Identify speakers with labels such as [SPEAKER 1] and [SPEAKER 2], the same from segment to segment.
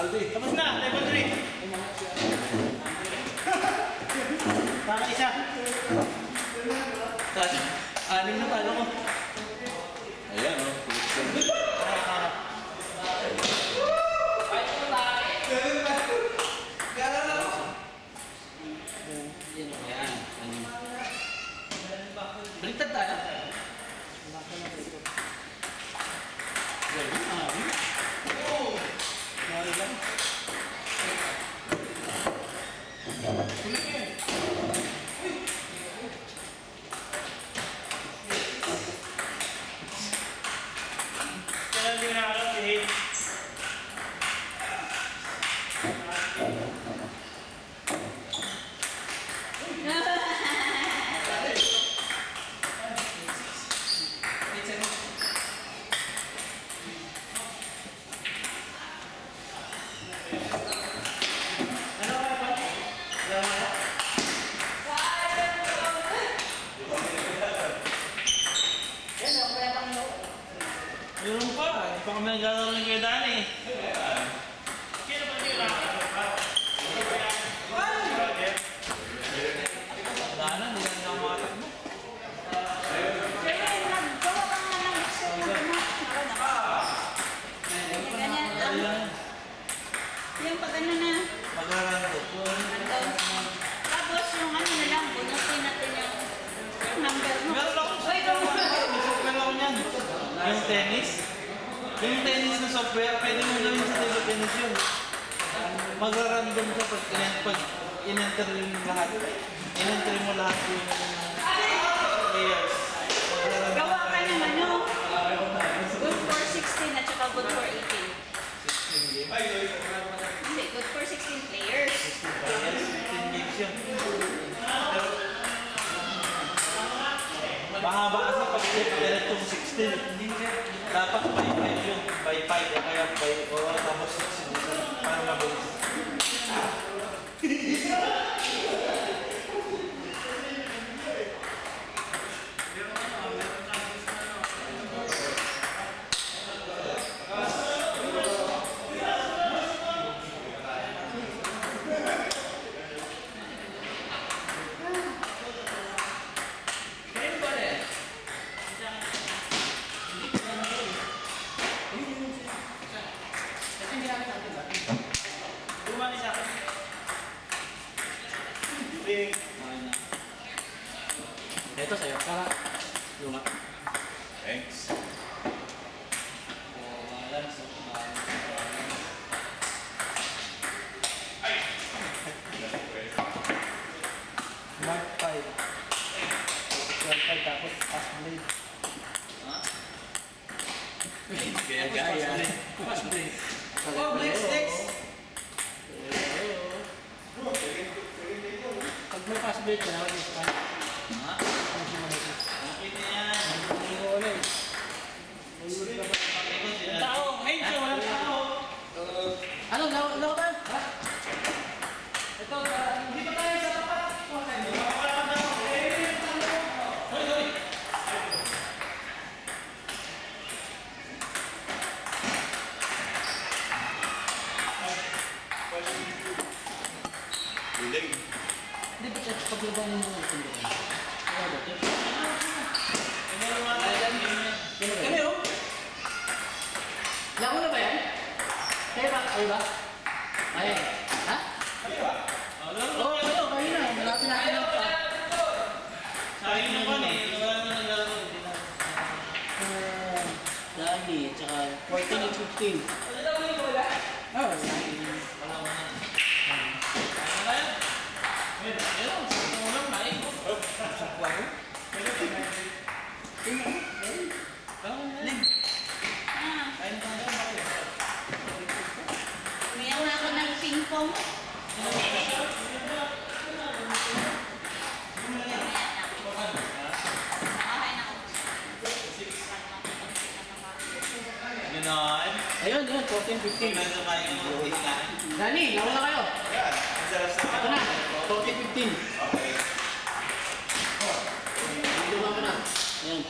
[SPEAKER 1] Tapos na, level 3. Para isa.
[SPEAKER 2] Anim na talo ko.
[SPEAKER 3] Ayan, o.
[SPEAKER 2] Ayan, anim. Baliktad tayo.
[SPEAKER 1] Kaya hindi na alam si Hate. Meron pa, hindi pa kami naglalaro ng kay Danny. Kaya ba hindi lang?
[SPEAKER 2] Wala na, hindi na ako makatakbo.
[SPEAKER 4] Yung pag ano na,
[SPEAKER 2] Mag-arando.
[SPEAKER 4] tapos yung ano na lang, bunutin natin yung number mo.
[SPEAKER 2] Meron ako sa software ako niyan. Yung tennis. Yung tennis na software, pwede mo gawin sa table tennis yun. Magra-random ka pag in-enter yung lahat. In-enter mo lahat yung players.
[SPEAKER 4] Gawa ka ng ano, good for 16 at saka good for 18.
[SPEAKER 2] 16 games.
[SPEAKER 4] Hindi, good for 16 players.
[SPEAKER 2] 16 games yun. Pero, mahaba kasi pag diretong 16. Dapat by 5 yun. By 5 o kaya by 4 tapos 16. Para mabilis.
[SPEAKER 1] Luma isa. Bing.
[SPEAKER 2] Okay na. Ito sa'yo. Para. Luma.
[SPEAKER 3] Thanks.
[SPEAKER 2] Balance.
[SPEAKER 1] Mark 5. 12 tapos pass blade.
[SPEAKER 2] Gaya-gaya.
[SPEAKER 1] Pass blade.
[SPEAKER 2] Oh, next.
[SPEAKER 1] Pag may pass blade ka, is fine.
[SPEAKER 2] Ha? Okay na yan.
[SPEAKER 1] Hindi ko ulit. Tao! Ayun siya, walang tao!
[SPEAKER 2] Ano? Lako tayo? Ha?
[SPEAKER 1] Ito, hindi pa tayo sa tapat. Wala ka na. Hoy!
[SPEAKER 3] Biling.
[SPEAKER 2] Hindi ba siya paglaba mo mga tindahan? Kaya ba? Kami oh? Lako na ba yan? Kaya ba? Kaya ba? Ayan. Ha? Oo, kayo na. Malapit natin na pa.
[SPEAKER 1] Sayang naman eh. Wala na naglalaro.
[SPEAKER 2] Dami, tsaka 14 and 15. Oh,
[SPEAKER 4] Umiyak na ako ng ping pong.
[SPEAKER 1] Ganon.
[SPEAKER 2] ayun, 14, 15.
[SPEAKER 1] Meron kayo ng hitlan.
[SPEAKER 2] Dani, laro na kayo.
[SPEAKER 3] Yan. Ang sarap sa
[SPEAKER 2] Ito na, 14, 15.
[SPEAKER 3] Okay.
[SPEAKER 2] Dito ba na? Ayan.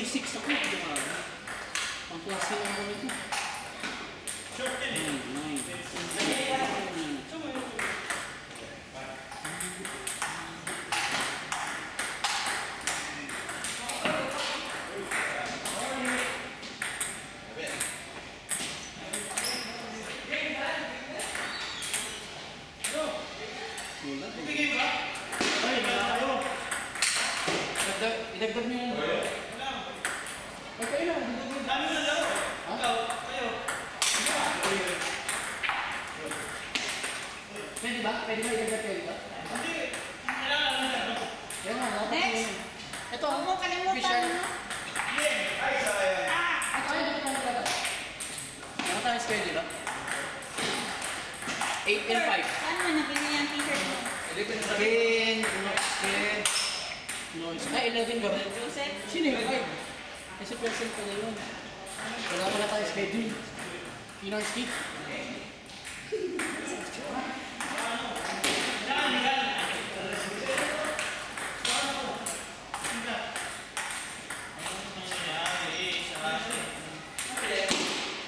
[SPEAKER 5] 36 ako. Ang klase lang ako nito.
[SPEAKER 1] Short yan eh.
[SPEAKER 5] 9.
[SPEAKER 1] Ay, wala kayo.
[SPEAKER 5] Idagdag niyo yan. Ay, kayo lang.
[SPEAKER 1] Dami na laro. Ikaw, kayo.
[SPEAKER 5] Pwede ba? Pwede ba idagdag kayo ba?
[SPEAKER 1] Hindi. Kailangan na laro.
[SPEAKER 5] Kaya nga, dapat
[SPEAKER 4] Next.
[SPEAKER 5] yun. Ito,
[SPEAKER 4] Huwag mo kalimutan
[SPEAKER 5] official.
[SPEAKER 4] mo.
[SPEAKER 1] Ay, sayang.
[SPEAKER 5] Ito, ano tayo schedule, ah? 8 and 5.
[SPEAKER 4] Saan mo nabili yung t-shirt mo?
[SPEAKER 2] Ken,
[SPEAKER 5] No, ay, 11 ka ba?
[SPEAKER 4] Joseph?
[SPEAKER 5] Sino yung 5? Kasi person pala yun. Wala pala tayo schedule. Pinarski.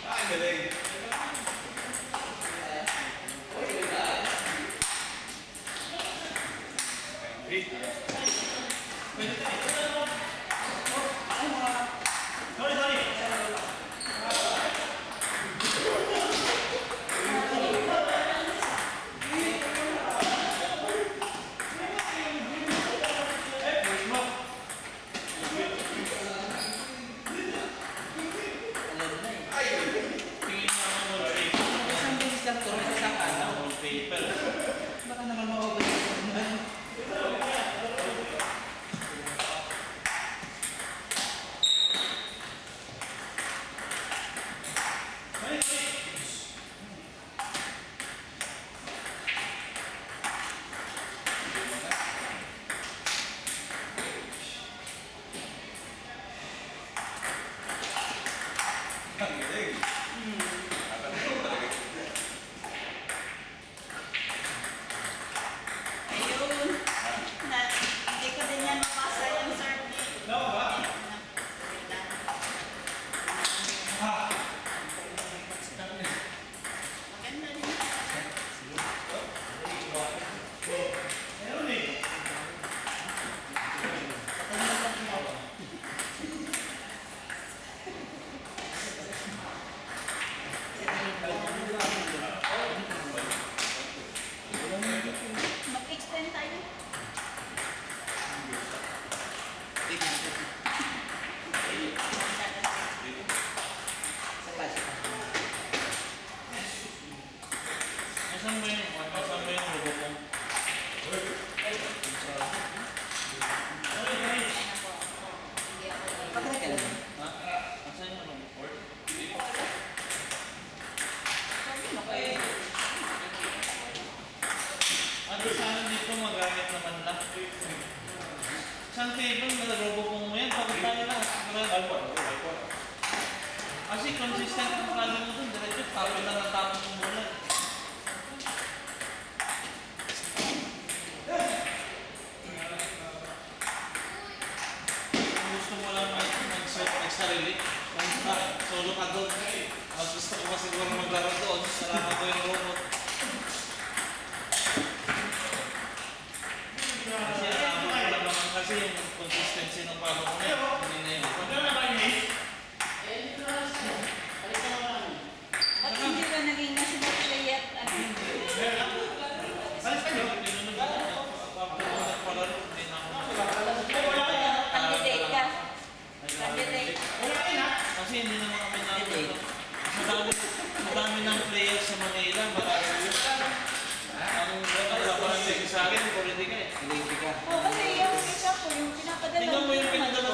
[SPEAKER 3] Ay, galing.
[SPEAKER 1] Sorry, sorry.
[SPEAKER 2] tingin mo ang wallpaper.
[SPEAKER 5] Isang beses lang to, isang araw.
[SPEAKER 2] Wallpaper.
[SPEAKER 5] Baka naman ma-overload.
[SPEAKER 3] Ang galing.
[SPEAKER 4] Ayun. Na, hindi ko din yan mabasa yung survey.
[SPEAKER 1] No, ba?
[SPEAKER 4] Maganda din.
[SPEAKER 1] Meron eh.
[SPEAKER 4] Mag-extend tayo.
[SPEAKER 2] Asan ba yung logo ko?
[SPEAKER 4] Hindi ako
[SPEAKER 5] Patry ka lang.
[SPEAKER 2] Ha? Asan yung report? Ano sana dito magamit naman lang? Isang table na logo ko mo yan, pag tayo lang. Sigurado. Kasi consistent ang kala mo dun, diretso, tapos na natapos mo muna. Kung gusto mo lang mag-sarili, solo ka doon. Mas gusto ko kasi siguro maglaro doon, salamat ko yung robot. Kasi alam ko lang naman kasi yung consistency ng palo ko na, hindi na yun.
[SPEAKER 1] Ano na ba yung hate?
[SPEAKER 4] Ba't hindi ka naging national player? Ano?
[SPEAKER 1] Alis kayo.
[SPEAKER 4] Candidate ka. Candidate.
[SPEAKER 1] Wala kayo na.
[SPEAKER 2] Kasi hindi naman kami napunta. Madami ng players sa Manila, marami yun. Ang parang sa akin, political eh.
[SPEAKER 5] Hindi ka.
[SPEAKER 4] Oo, kasi yung isa ko, yung pinapadala.
[SPEAKER 2] Tingnan mo yung pinadala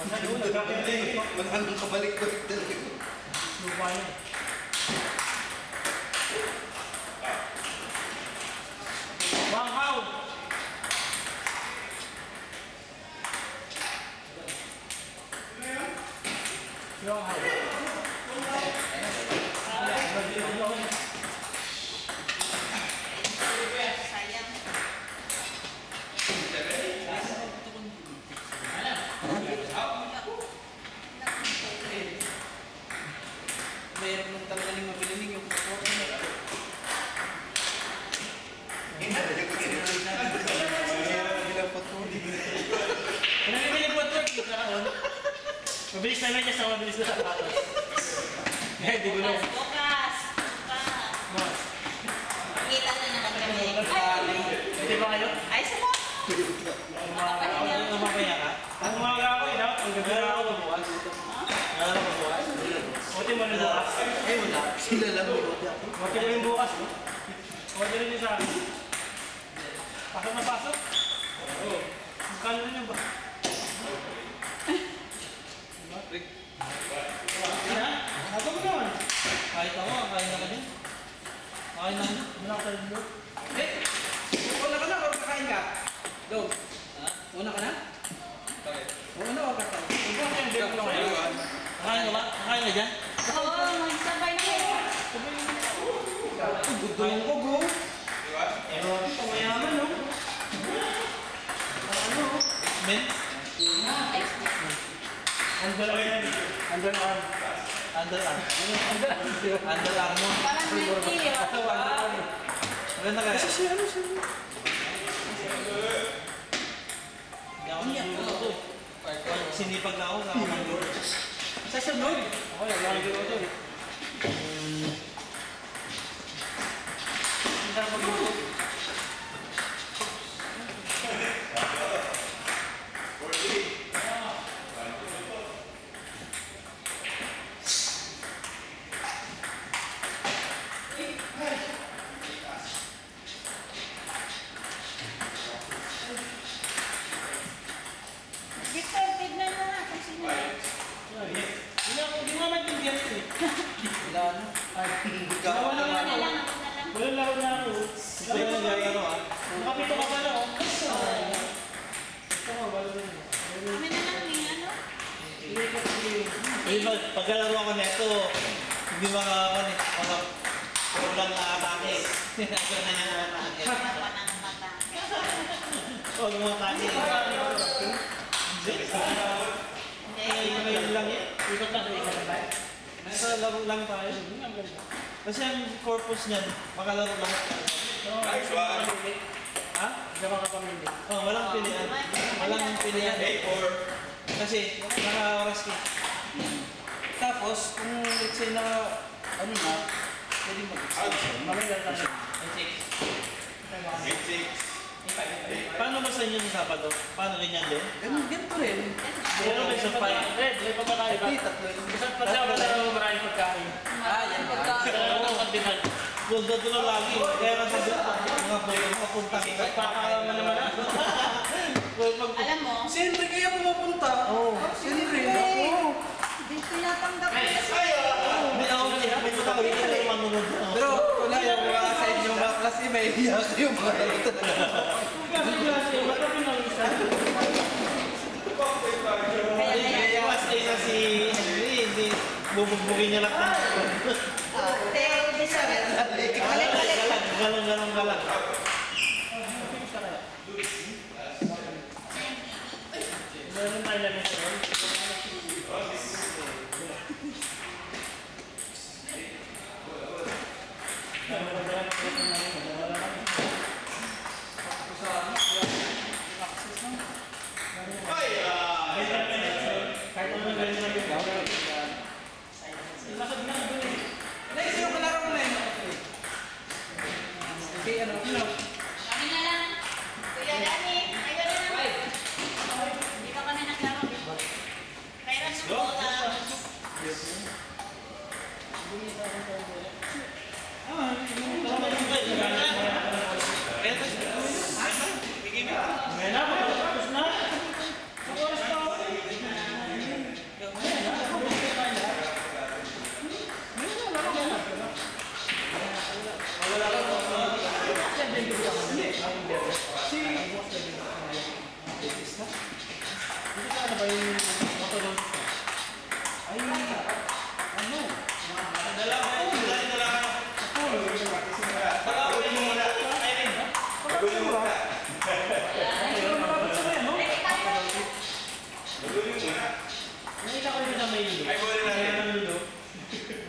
[SPEAKER 5] Masaya ko, nagkakit.
[SPEAKER 3] Anong kabalik-balik talaga?
[SPEAKER 5] Lupa niya.
[SPEAKER 2] Wow!
[SPEAKER 5] Yung hawak.
[SPEAKER 4] Sayang.
[SPEAKER 2] Mayroon nung talaga ng mabilinig yung support niya.
[SPEAKER 5] Pinamimili po ito, hindi ka raon. Mabilis na lang niya sa mabilis na sapatos. Eh, di ko na.
[SPEAKER 4] Bukas. Bukas. Kita na naman kami.
[SPEAKER 5] Hindi ba kayo?
[SPEAKER 4] Ay, sama.
[SPEAKER 2] Ano mamaya ka?
[SPEAKER 5] Ang umaga ako, dapat ang gabi na ako bukas.
[SPEAKER 2] Ano ba bukas?
[SPEAKER 5] Buti mo rin bukas.
[SPEAKER 2] Eh wala. Sila lang yung
[SPEAKER 5] Buti mo rin bukas. Buti rin yung sa akin. Pasok na pasok? Oo. Magkano rin yung ba? Ako mo naman.
[SPEAKER 2] Kahit ako, kain na ka din. Kain na ka din.
[SPEAKER 5] Wala ka tayo dito.
[SPEAKER 2] Una ka na o kakain ka? Go. Una ka na?
[SPEAKER 3] Bakit?
[SPEAKER 2] Una o kakain?
[SPEAKER 5] Ito ang yung dito lang ngayon.
[SPEAKER 2] Kakain ka ba? Kakain ka dyan?
[SPEAKER 4] Oo, magsabay na kayo.
[SPEAKER 2] Gusto yung kugo.
[SPEAKER 3] Di ba?
[SPEAKER 5] Ito mayaman, no?
[SPEAKER 2] Men?
[SPEAKER 5] Underarm. Underarm.
[SPEAKER 2] Underarm. Underarm mo.
[SPEAKER 4] Parang hindi.
[SPEAKER 2] Maganda ka. Hindi ako nagluto eh. Sinipag na ako sa kamanggo. Sa sunod.
[SPEAKER 5] Ako, naglalagay ko ito. Hindi ako magluto.
[SPEAKER 4] Victor, tignan mo nga kung sino.
[SPEAKER 5] Hindi mo maintindihan ito eh.
[SPEAKER 2] Wala na.
[SPEAKER 5] Dalawa
[SPEAKER 4] Ako
[SPEAKER 5] lang
[SPEAKER 4] na
[SPEAKER 5] ako.
[SPEAKER 4] lang, ako na lang.
[SPEAKER 5] Wala laro na ako.
[SPEAKER 2] Gusto ko naglalaro ah.
[SPEAKER 5] Nakapito ka pala, oh. Ito nga, wala rin.
[SPEAKER 4] Kami na lang ni ano.
[SPEAKER 5] Hindi ka sige.
[SPEAKER 2] Eh, pagkalaro ako nito, hindi makakakuha eh. Kulang na atake. Ako na yung atake.
[SPEAKER 4] Wala pa ng mata.
[SPEAKER 2] Huwag mo atake. Hindi. Ngayon lang yan.
[SPEAKER 5] Ikot lang sa ikot ba?
[SPEAKER 2] Nasa laro lang tayo.
[SPEAKER 5] Ang ganda.
[SPEAKER 2] Kasi ang purpose niyan, makalaro lang.
[SPEAKER 3] Nice one.
[SPEAKER 2] Ha?
[SPEAKER 5] Hindi ka makapamili.
[SPEAKER 2] Oh, walang pilihan. Walang pilihan.
[SPEAKER 3] Hey, four.
[SPEAKER 2] Kasi, naka-oras ka. Tapos, kung let's say na, ano na, pwede mag-extension.
[SPEAKER 5] Mamay lang tayo.
[SPEAKER 3] Eight, six.
[SPEAKER 2] Paano ba sa inyo sa Sabado? Paano ganyan din? Ganito rin.
[SPEAKER 5] Pero may
[SPEAKER 2] sa
[SPEAKER 5] pa red, may pa ba tayo ba?
[SPEAKER 2] tatlo yun.
[SPEAKER 5] Isang pagkama na maraming pagkain.
[SPEAKER 2] Yan.
[SPEAKER 5] Kaya ako ng kandihan.
[SPEAKER 2] Guldo doon na lagi. Kaya nga sabi ko, mga boy, mapunta kita.
[SPEAKER 5] Pakakalaman naman na.
[SPEAKER 4] Alam mo,
[SPEAKER 2] Siyempre kaya pumupunta. Oo. Siyempre. Oo.
[SPEAKER 4] hindi tinatanggap ko na sa
[SPEAKER 2] Hindi ako may tutawi ka na manunod. Pero wala yung mga sa inyo mga klase, may iyak yung mga talaga.
[SPEAKER 4] Kaya
[SPEAKER 2] Mas isa si Henry, hindi bubugbugin niya lang.
[SPEAKER 4] hindi siya.
[SPEAKER 2] Galang.
[SPEAKER 5] Meron tayo lang ito. Kahit ano na galing lang yung Lasag na doon eh.
[SPEAKER 2] Next yung kalaro mo na yun. Okay, ano?
[SPEAKER 4] Kami na lang. Kuya Dani, ayaw na naman. Hindi pa kami naglaro.
[SPEAKER 5] pa yung orthodontist ko. Ay, ano?
[SPEAKER 2] Dalawa ko, dalawa. Dalawa ko yung muna. Irene, no?
[SPEAKER 3] Gagawin mo muna.
[SPEAKER 5] Pero malapit sa yan, no?
[SPEAKER 3] Gagawin mo muna.
[SPEAKER 5] Nakita ko yun sa may lulo.
[SPEAKER 3] Ay, wala na.
[SPEAKER 5] Kaya ng lulo.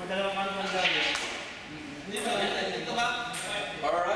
[SPEAKER 5] Madalawang kanto ang gamit.
[SPEAKER 2] Dito ba?
[SPEAKER 3] Alright.